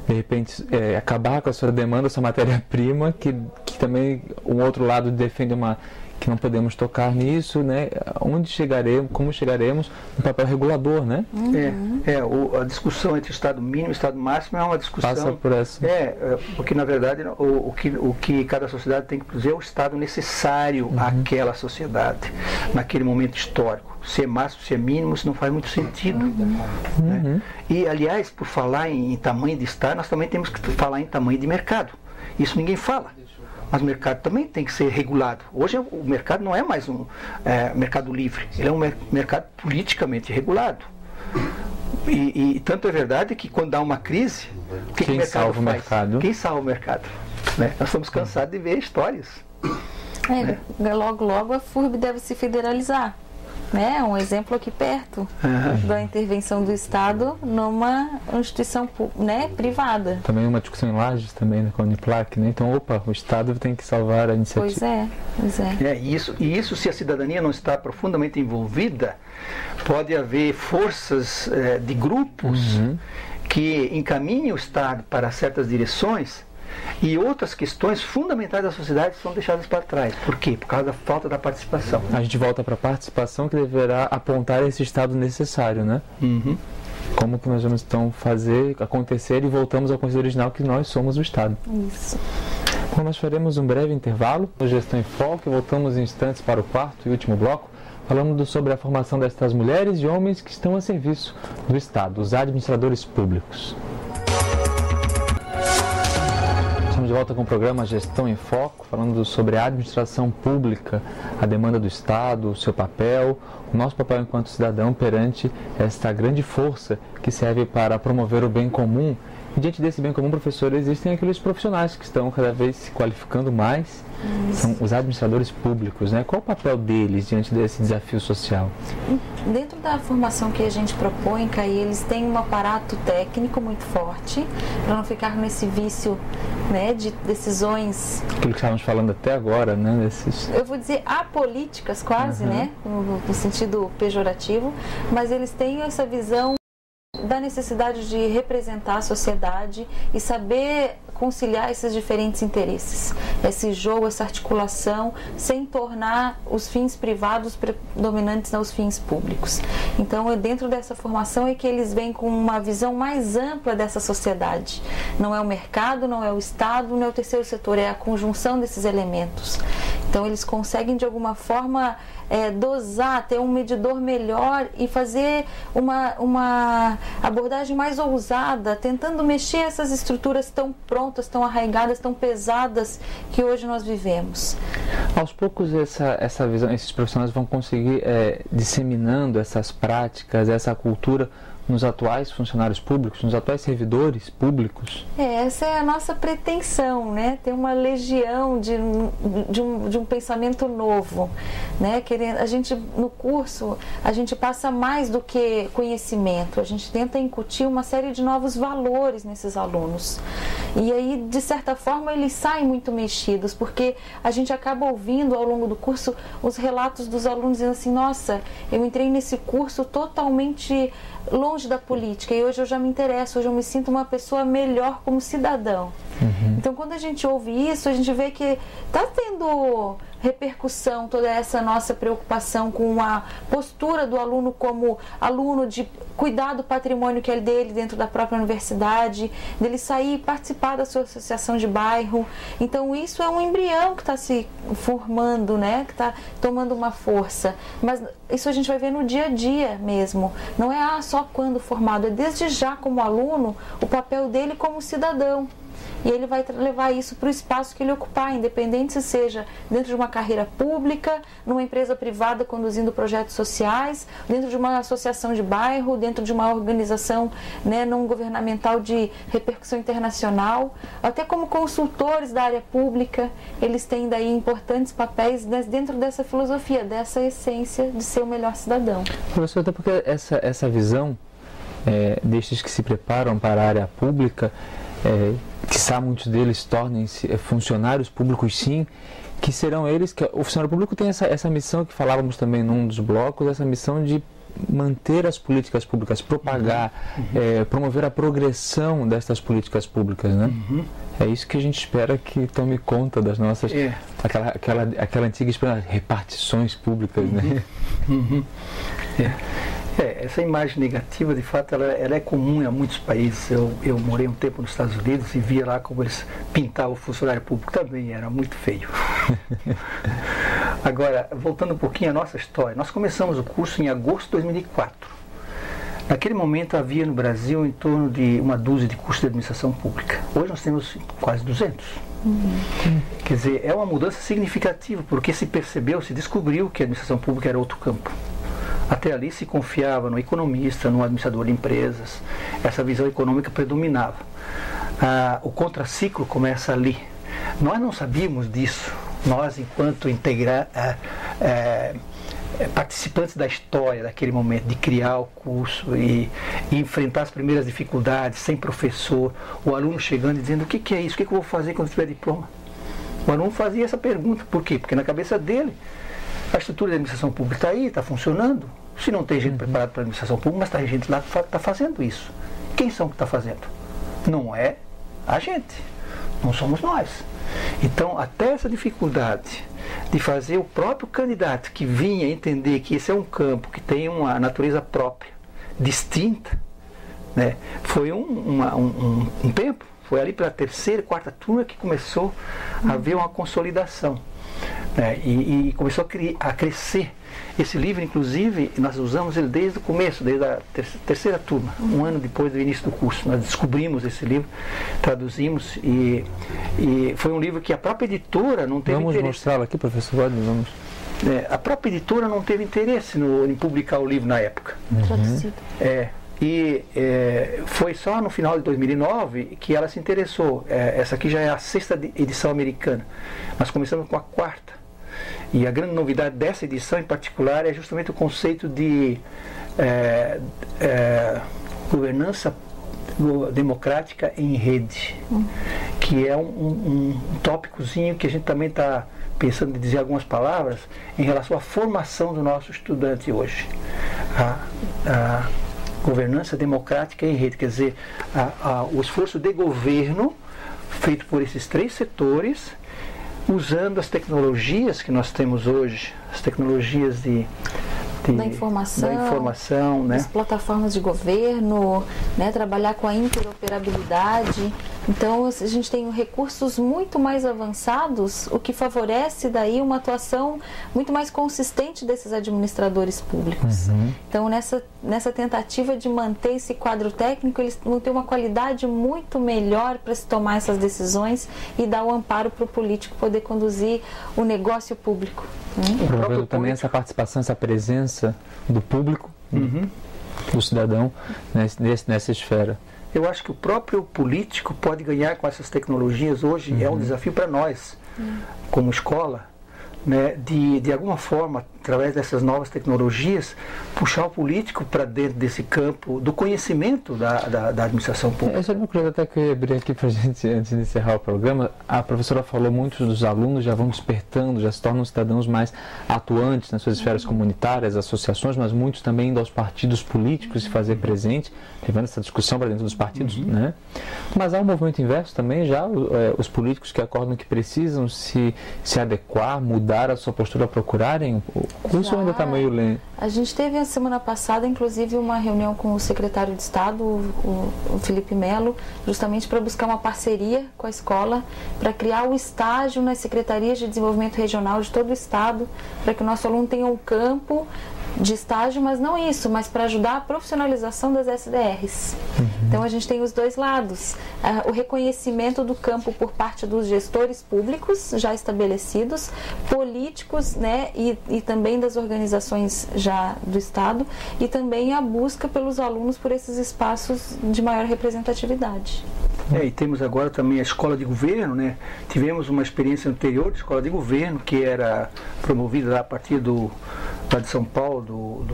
de repente, acabar com a sua demanda, a sua matéria-prima, que também um outro lado defende que não podemos tocar nisso, né? Onde chegaremos, como chegaremos no papel regulador, né? A discussão entre Estado mínimo e Estado máximo é uma discussão... Passa por essa. Porque na verdade o que cada sociedade tem que produzir é o Estado necessário àquela sociedade, naquele momento histórico. Se é máximo, se é mínimo, isso não faz muito sentido. Né? E aliás, por falar em tamanho de Estado, nós também temos que falar em tamanho de mercado. Isso ninguém fala. Mas o mercado também tem que ser regulado. Hoje o mercado não é mais um mercado livre, ele é um mercado politicamente regulado. E tanto é verdade que quando há uma crise, o que o mercado salva o mercado? Quem salva o mercado? Né? Nós estamos cansados de ver histórias. Logo, logo a FURB deve se federalizar. Né? Um exemplo aqui perto da intervenção do Estado numa instituição, né, privada. Também uma discussão em Lages também, né, com a Uniplac, né? Então, o Estado tem que salvar a iniciativa. Pois é. Isso, se a cidadania não está profundamente envolvida, pode haver forças de grupos que encaminhem o Estado para certas direções e outras questões fundamentais da sociedade são deixadas para trás. Por quê? Por causa da falta da participação. A gente volta para a participação, que deverá apontar esse estado necessário, né? Como que nós vamos então fazer acontecer, e voltamos ao conceito original que nós somos o Estado. Isso. Bom, nós faremos um breve intervalo no Gestão em Foco e voltamos em instantes para o quarto e último bloco, falando sobre a formação destas mulheres e homens que estão a serviço do Estado, os administradores públicos. Estamos de volta com o programa Gestão em Foco, falando sobre a administração pública, a demanda do Estado, o seu papel, o nosso papel enquanto cidadão perante esta grande força que serve para promover o bem comum. E diante desse bem comum, professor, existem aqueles profissionais que estão cada vez se qualificando mais, são os administradores públicos, né? Qual o papel deles diante desse desafio social? Dentro da formação que a gente propõe, Caí, eles têm um aparato técnico muito forte, para não ficar nesse vício, né, de decisões... Aquilo que estávamos falando até agora, né? Eu vou dizer apolíticas quase, né? No sentido pejorativo, mas eles têm essa visão da necessidade de representar a sociedade e saber conciliar esses diferentes interesses, esse jogo, essa articulação, sem tornar os fins privados predominantes aos fins públicos. Então, dentro dessa formação é que eles vêm com uma visão mais ampla dessa sociedade. Não é o mercado, não é o Estado, não é o terceiro setor, é a conjunção desses elementos. Então, eles conseguem, de alguma forma, dosar, ter um medidor melhor e fazer uma abordagem mais ousada, tentando mexer essas estruturas tão prontas, tão arraigadas, tão pesadas que hoje nós vivemos. Aos poucos essa visão, esses profissionais vão conseguir disseminando essas práticas, essa cultura nos atuais funcionários públicos, nos atuais servidores públicos? Essa é a nossa pretensão, né? Ter uma legião de um pensamento novo, né? A gente, no curso, a gente passa mais do que conhecimento, a gente tenta incutir uma série de novos valores nesses alunos. E aí, de certa forma, eles saem muito mexidos, porque a gente acaba ouvindo ao longo do curso os relatos dos alunos dizendo assim: nossa, eu entrei nesse curso totalmente longe da política e hoje eu já me interesso, hoje eu me sinto uma pessoa melhor como cidadão. Então, quando a gente ouve isso, a gente vê que está tendo repercussão toda essa nossa preocupação com a postura do aluno como aluno, de cuidar do patrimônio que é dele dentro da própria universidade, dele sair e participar da sua associação de bairro. Então, isso é um embrião que está se formando, né? Que está tomando uma força. Mas isso a gente vai ver no dia a dia mesmo. Não é só quando formado, é desde já como aluno, o papel dele como cidadão. E ele vai levar isso para o espaço que ele ocupar, independente se seja dentro de uma carreira pública, numa empresa privada conduzindo projetos sociais, dentro de uma associação de bairro, dentro de uma organização, né, não governamental de repercussão internacional, até como consultores da área pública, eles têm daí importantes papéis dentro dessa filosofia, dessa essência de ser o melhor cidadão. Professor, até porque essa visão destes que se preparam para a área pública, quiçá muitos deles tornem-se funcionários públicos, sim, que serão eles, que o funcionário público tem essa missão que falávamos também num dos blocos, essa missão de manter as políticas públicas, propagar, promover a progressão dessas políticas públicas, né? É isso que a gente espera que tome conta das nossas, aquela antiga esperança, repartições públicas, né? Essa imagem negativa, de fato, ela é comum em muitos países. Eu morei um tempo nos Estados Unidos e via lá como eles pintavam o funcionário público, também era muito feio. Agora, voltando um pouquinho à nossa história, nós começamos o curso em agosto de 2004. Naquele momento havia no Brasil em torno de uma dúzia de cursos de administração pública. Hoje nós temos quase 200. Quer dizer, é uma mudança significativa, porque se descobriu que a administração pública era outro campo. Até ali se confiava no economista, no administrador de empresas. Essa visão econômica predominava. O contraciclo começa ali. Nós não sabíamos disso. Nós, enquanto participantes da história daquele momento, de criar o curso e enfrentar as primeiras dificuldades, sem professor, o aluno chegando e dizendo: o que é isso? O que eu vou fazer quando tiver diploma? O aluno fazia essa pergunta. Por quê? Porque na cabeça dele a estrutura da administração pública está aí, está funcionando. Se não tem gente preparada para a administração pública, mas tem gente lá que está fazendo isso. Quem são que está fazendo? Não é a gente, não somos nós. Então, até essa dificuldade de fazer o próprio candidato que vinha entender que esse é um campo que tem uma natureza própria, distinta, né? Foi um tempo, foi ali pela terceira, quarta turma que começou a haver uma consolidação. E começou a crescer. Esse livro, inclusive, nós usamos ele desde o começo, desde a terceira turma, um ano depois do início do curso. Nós descobrimos esse livro, traduzimos e foi um livro que a própria editora não teve interesse. Vamos mostrá-lo aqui, professor? Vamos. A própria editora não teve interesse em publicar o livro na época. Traduzido. Foi só no final de 2009 que ela se interessou. Essa aqui já é a 6ª edição americana. Nós começamos com a 4ª. E a grande novidade dessa edição em particular é justamente o conceito de governança democrática em rede, que é um tópicozinho que a gente também está pensando em dizer algumas palavras em relação à formação do nosso estudante hoje. A governança democrática em rede, quer dizer, o esforço de governo feito por esses 3 setores, usando as tecnologias que nós temos hoje, as tecnologias da informação, né? As plataformas de governo, né? Trabalhar com a interoperabilidade. Então, a gente tem recursos muito mais avançados, o que favorece daí uma atuação muito mais consistente desses administradores públicos. Então, nessa tentativa de manter esse quadro técnico, eles vão ter uma qualidade muito melhor para se tomar essas decisões e dar o amparo para o político poder conduzir o negócio público. Promovendo também essa participação, essa presença do público, do cidadão nessa esfera. Eu acho que o próprio político pode ganhar com essas tecnologias hoje. É um desafio para nós, como escola, né, de alguma forma, através dessas novas tecnologias, puxar o político para dentro desse campo do conhecimento da administração pública. Essa é uma coisa até que eu ia abrir aqui para a gente, antes de encerrar o programa. A professora falou, muitos dos alunos já vão despertando, já se tornam cidadãos mais atuantes nas suas esferas comunitárias, associações, mas muitos também indo aos partidos políticos se fazer presente, levando essa discussão para dentro dos partidos, né? Mas há um movimento inverso também, já os políticos que acordam que precisam se adequar, mudar a sua postura, procurarem o curso, ou ainda está meio lento? A gente teve a semana passada, inclusive, uma reunião com o secretário de Estado, o Felipe Melo, justamente para buscar uma parceria com a escola, para criar o estágio nas secretarias de desenvolvimento regional de todo o Estado, para que o nosso aluno tenha um campo de estágio, mas não isso, mas para ajudar a profissionalização das SDRs. Então a gente tem os dois lados, o reconhecimento do campo por parte dos gestores públicos já estabelecidos, políticos, né, e também das organizações já do Estado, e também a busca pelos alunos por esses espaços de maior representatividade. E temos agora também a escola de governo, né? Tivemos uma experiência anterior de escola de governo que era promovida a partir lá de São Paulo,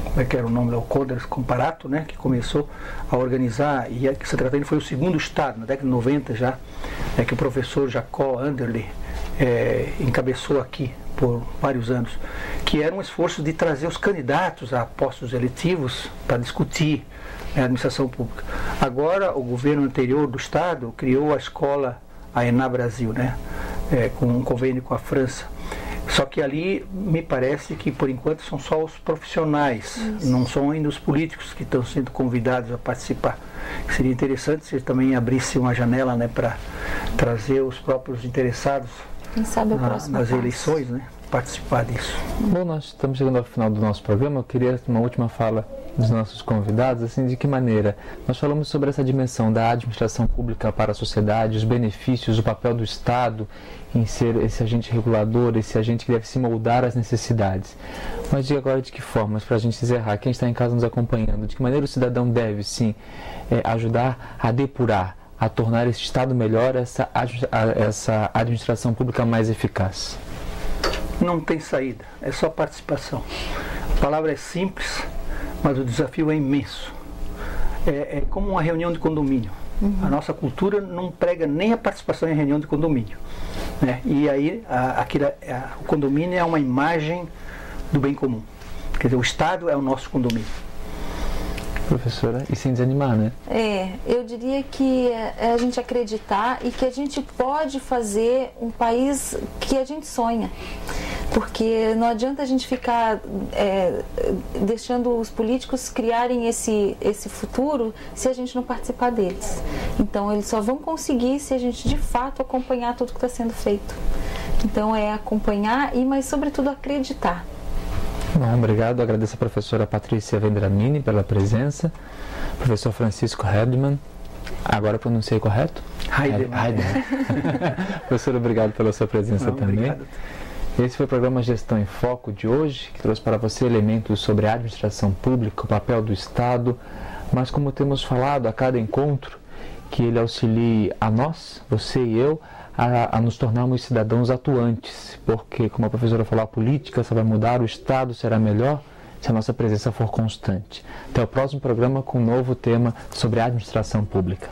como é que era o nome, o Coders Comparato, né? Que começou a organizar, e que Santa Catarina foi o segundo estado, na década de 90 já, que o professor Jacó Anderle encabeçou aqui, por vários anos, que era um esforço de trazer os candidatos a postos eletivos para discutir a administração pública. Agora, o governo anterior do Estado criou a escola, a ENA Brasil, né? Com um convênio com a França. Só que ali me parece que por enquanto são só os profissionais, não são ainda os políticos que estão sendo convidados a participar. Seria interessante se também abrisse uma janela, né, para trazer os próprios interessados nas eleições, né, participar disso. Bom, nós estamos chegando ao final do nosso programa. Eu queria uma última fala dos nossos convidados, assim, de que maneira nós falamos sobre essa dimensão da administração pública para a sociedade, os benefícios, o papel do Estado em ser esse agente regulador, esse agente que deve se moldar às necessidades. Mas diga agora de que forma, para a gente encerrar, quem está em casa nos acompanhando, de que maneira o cidadão deve, sim, ajudar a depurar, a tornar esse Estado melhor, essa administração pública mais eficaz? Não tem saída, é só participação. A palavra é simples, mas o desafio é imenso. É como uma reunião de condomínio. A nossa cultura não prega nem a participação em reunião de condomínio, né? E aí o condomínio é uma imagem do bem comum. Quer dizer, o Estado é o nosso condomínio. Professora, e sem desanimar, né? Eu diria que é a gente acreditar e que a gente pode fazer um país que a gente sonha. Porque não adianta a gente ficar deixando os políticos criarem esse futuro se a gente não participar deles. Então, eles só vão conseguir se a gente, de fato, acompanhar tudo que está sendo feito. Então, é acompanhar mas, sobretudo, acreditar. Bom, obrigado. Agradeço a professora Patrícia Vendramini pela presença. Professor Francisco Heidemann. Agora pronunciei correto? Heidemann. Professor, obrigado pela sua presença também. Obrigado. Esse foi o programa Gestão em Foco de hoje, que trouxe para você elementos sobre a administração pública, o papel do Estado, mas como temos falado a cada encontro, que ele auxilie a nós, você e eu, a nos tornarmos cidadãos atuantes, porque, como a professora falou, a política só vai mudar, o Estado será melhor se a nossa presença for constante. Até o próximo programa com um novo tema sobre a administração pública.